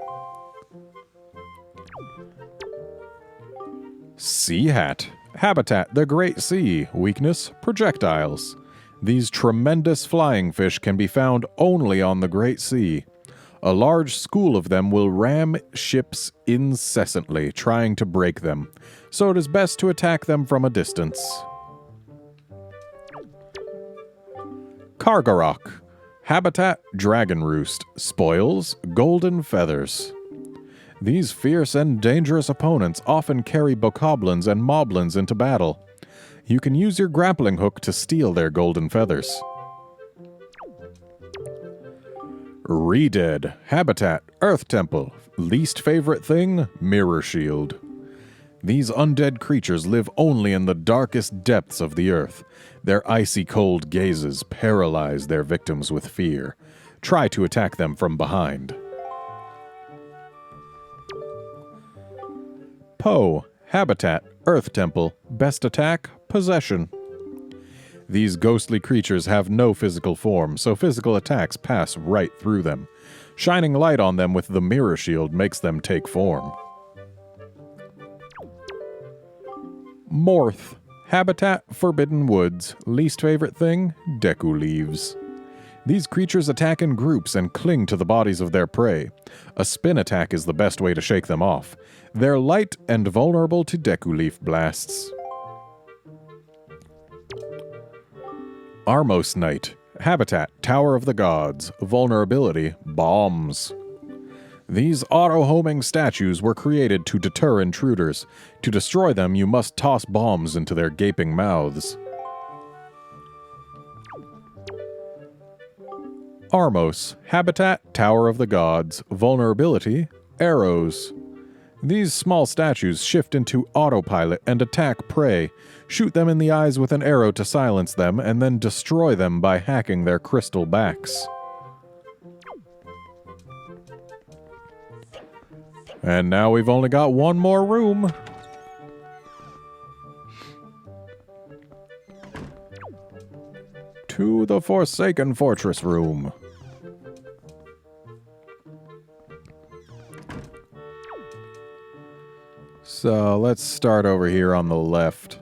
Sea Hat. Habitat, the Great Sea. Weakness, projectiles. These tremendous flying fish can be found only on the Great Sea. A large school of them will ram ships incessantly, trying to break them, so it is best to attack them from a distance. Kargarok. Habitat, Dragon Roost. Spoils, Golden Feathers. These fierce and dangerous opponents often carry bokoblins and moblins into battle. You can use your grappling hook to steal their golden feathers. Redead. Habitat, Earth Temple. Least favorite thing, Mirror Shield. These undead creatures live only in the darkest depths of the earth. Their icy cold gazes paralyze their victims with fear. Try to attack them from behind. Poe, habitat, earth temple, best attack, possession. These ghostly creatures have no physical form, so physical attacks pass right through them. Shining light on them with the mirror shield makes them take form. Morth, habitat, forbidden woods, least favorite thing, Deku leaves. These creatures attack in groups and cling to the bodies of their prey. A spin attack is the best way to shake them off. They're light and vulnerable to Deku leaf blasts. Armos Knight, habitat, Tower of the Gods, vulnerability, bombs. These auto-homing statues were created to deter intruders. To destroy them, you must toss bombs into their gaping mouths. Armos, habitat, Tower of the Gods, vulnerability, arrows. These small statues shift into autopilot and attack prey. Shoot them in the eyes with an arrow to silence them, and then destroy them by hacking their crystal backs. And now we've only got one more room. To the Forsaken Fortress room. So let's start over here on the left.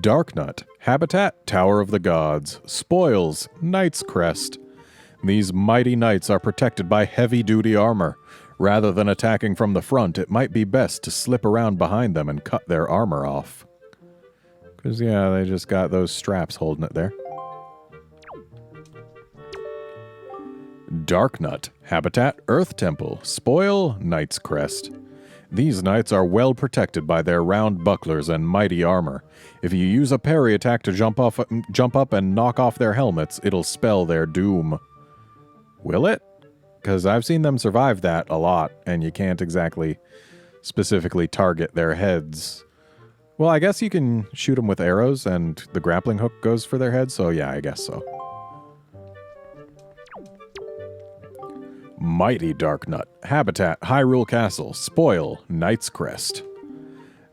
Darknut, habitat, Tower of the Gods, spoils, Knight's Crest. These mighty knights are protected by heavy-duty armor. Rather than attacking from the front, it might be best to slip around behind them and cut their armor off. Because, yeah, they just got those straps holding it there. Darknut, habitat, Earth Temple, spoil, Knight's Crest. These knights are well protected by their round bucklers and mighty armor. If you use a parry attack to jump up and knock off their helmets, it'll spell their doom. Will it? Because I've seen them survive that a lot, and you can't exactly specifically target their heads. Well, I guess you can shoot them with arrows, and the grappling hook goes for their heads, so yeah, I guess so. Mighty Darknut, habitat, Hyrule Castle, spoil, Knight's Crest.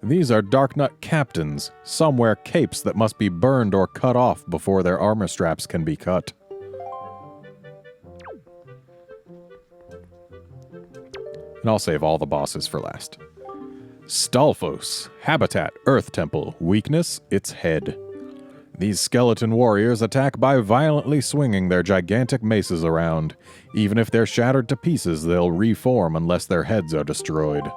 These are Darknut captains. Some wear capes that must be burned or cut off before their armor straps can be cut. And I'll save all the bosses for last. Stalfos, habitat, Earth Temple, weakness, its head. These skeleton warriors attack by violently swinging their gigantic maces around. Even if they're shattered to pieces, they'll reform unless their heads are destroyed.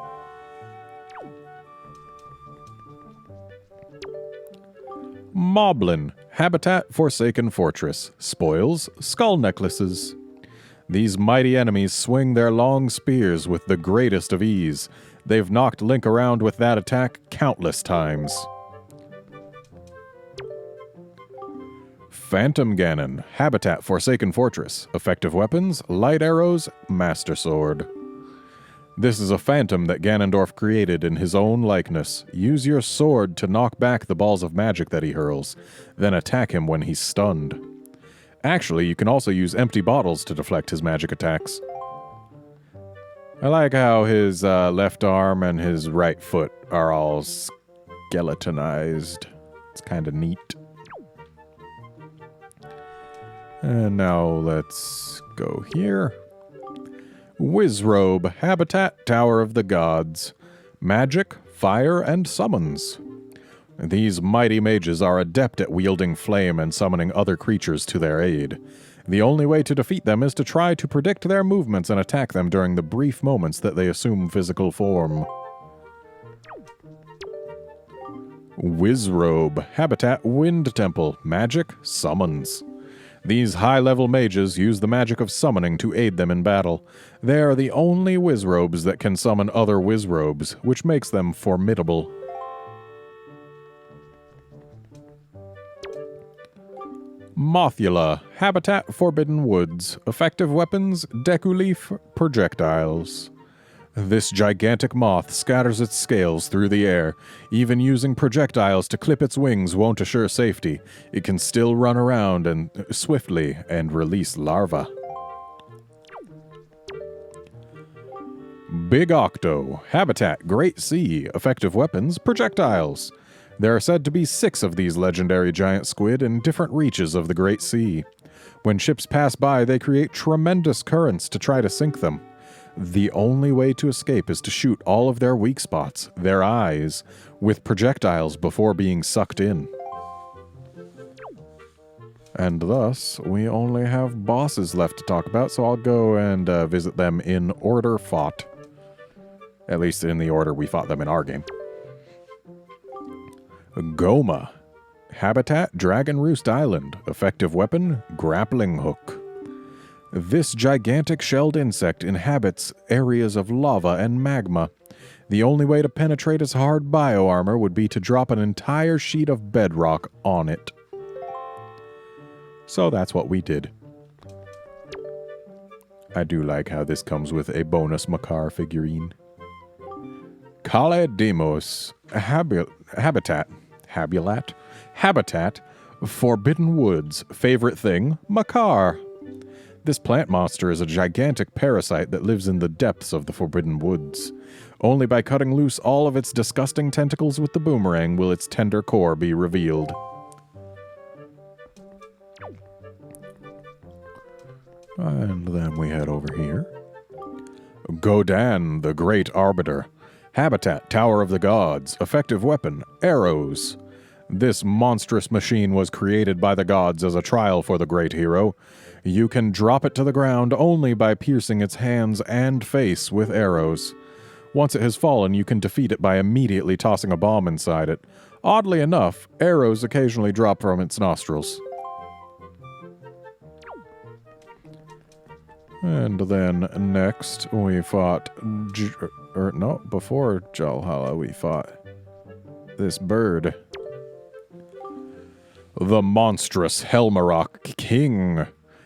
Moblin, habitat, Forsaken Fortress, spoils, skull necklaces. These mighty enemies swing their long spears with the greatest of ease. They've knocked Link around with that attack countless times. Phantom Ganon, habitat, Forsaken Fortress, effective weapons, light arrows, Master Sword. This is a phantom that Ganondorf created in his own likeness. Use your sword to knock back the balls of magic that he hurls, then attack him when he's stunned. Actually, you can also use empty bottles to deflect his magic attacks. I like how his left arm and his right foot are all skeletonized. It's kind of neat. And now let's go here. Wizrobe, habitat, Tower of the Gods. Magic, fire, and summons. These mighty mages are adept at wielding flame and summoning other creatures to their aid. The only way to defeat them is to try to predict their movements and attack them during the brief moments that they assume physical form. Wizrobe, habitat, Wind Temple. Magic, summons. These high-level mages use the magic of summoning to aid them in battle. They are the only Wizrobes that can summon other Wizrobes, which makes them formidable. Mothula, habitat, Forbidden Woods. Effective weapons, Deku Leaf, projectiles. This gigantic moth scatters its scales through the air. Even using projectiles to clip its wings won't assure safety. It can still run around and swiftly and release larvae. Big Octo. Habitat, Great Sea. Effective weapons, projectiles. There are said to be 6 of these legendary giant squid in different reaches of the Great Sea. When ships pass by, they create tremendous currents to try to sink them. The only way to escape is to shoot all of their weak spots, their eyes, with projectiles before being sucked in. And thus, we only have bosses left to talk about, so I'll go and visit them in order fought. At least in the order we fought them in our game. Goma. Habitat, Dragon Roost Island. Effective weapon, grappling hook. This gigantic shelled insect inhabits areas of lava and magma. The only way to penetrate its hard bioarmor would be to drop an entire sheet of bedrock on it. So that's what we did. I do like how this comes with a bonus Makar figurine. Kale Demos. Habitat, Forbidden Woods. Favorite thing, Makar. This plant monster is a gigantic parasite that lives in the depths of the Forbidden Woods. Only by cutting loose all of its disgusting tentacles with the boomerang will its tender core be revealed. And then we head over here. Godan, the Great Arbiter. Habitat, Tower of the Gods. Effective weapon, arrows. This monstrous machine was created by the gods as a trial for the great hero. You can drop it to the ground only by piercing its hands and face with arrows. Once it has fallen, you can defeat it by immediately tossing a bomb inside it. Oddly enough, arrows occasionally drop from its nostrils. And then next we fought... before Jalhalla we fought this bird. The monstrous Helmarok King.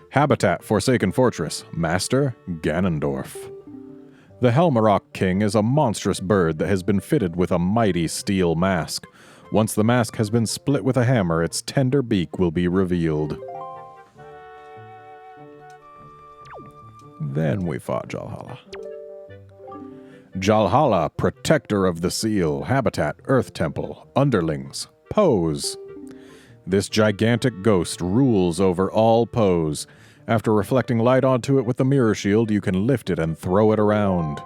Habitat, Forsaken Fortress. Master, Ganondorf. The Helmarok King is a monstrous bird that has been fitted with a mighty steel mask. Once the mask has been split with a hammer, its tender beak will be revealed. Then we fought Jalhalla. Jalhalla, Protector of the Seal. Habitat, Earth Temple. Underlings, Pose. This gigantic ghost rules over all Pose. After reflecting light onto it with the mirror shield, you can lift it and throw it around.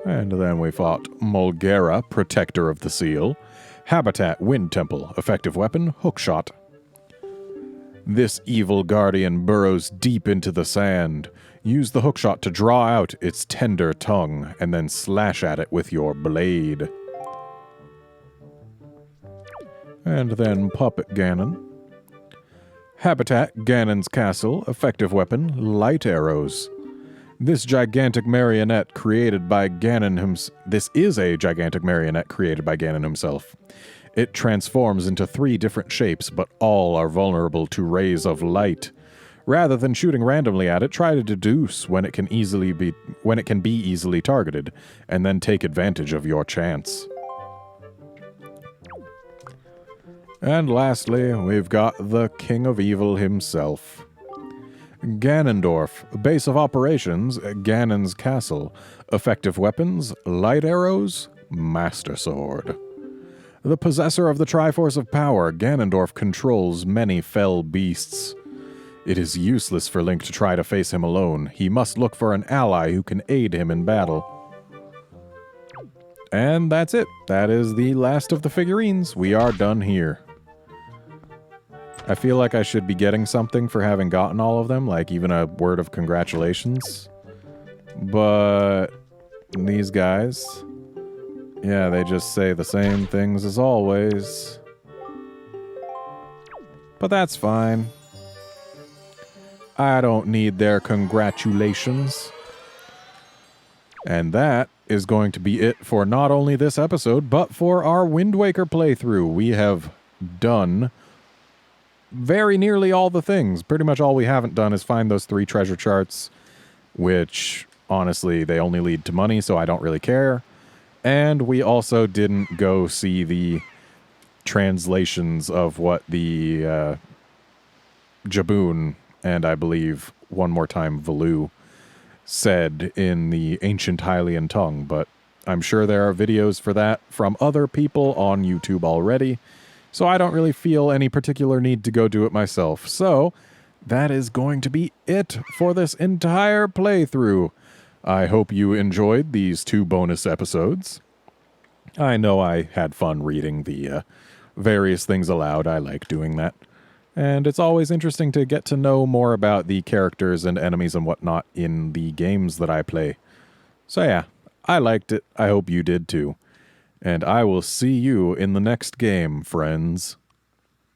And then we fought Mulgera, Protector of the Seal. Habitat, Wind Temple. Effective weapon, Hookshot. This evil guardian burrows deep into the sand. Use the hookshot to draw out its tender tongue, and then slash at it with your blade. And then Puppet Ganon. Habitat, Ganon's Castle. Effective weapon, light arrows. This gigantic marionette created by Ganon himself. This is a gigantic marionette created by Ganon himself. It transforms into 3 different shapes, but all are vulnerable to rays of light. Rather than shooting randomly at it, try to deduce when it can be easily targeted, and then take advantage of your chance. And lastly, we've got the King of Evil himself. Ganondorf, Base of Operations, Ganon's Castle. Effective weapons, light arrows, Master Sword. The possessor of the Triforce of Power, Ganondorf controls many fell beasts. It is useless for Link to try to face him alone. He must look for an ally who can aid him in battle. And that's it. That is the last of the figurines. We are done here. I feel like I should be getting something for having gotten all of them, like even a word of congratulations. But these guys, yeah, they just say the same things as always. But that's fine. I don't need their congratulations. And that is going to be it for not only this episode, but for our Wind Waker playthrough. We have done very nearly all the things. Pretty much all we haven't done is find those 3 treasure charts, which, honestly, they only lead to money, so I don't really care. And we also didn't go see the translations of what the Jaboon and, I believe, one more time, Valoo said in the ancient Hylian tongue, but I'm sure there are videos for that from other people on YouTube already, so I don't really feel any particular need to go do it myself. So that is going to be it for this entire playthrough. I hope you enjoyed these 2 bonus episodes. I know I had fun reading the various things aloud. I like doing that. And it's always interesting to get to know more about the characters and enemies and whatnot in the games that I play. So yeah, I liked it. I hope you did too. And I will see you in the next game, friends.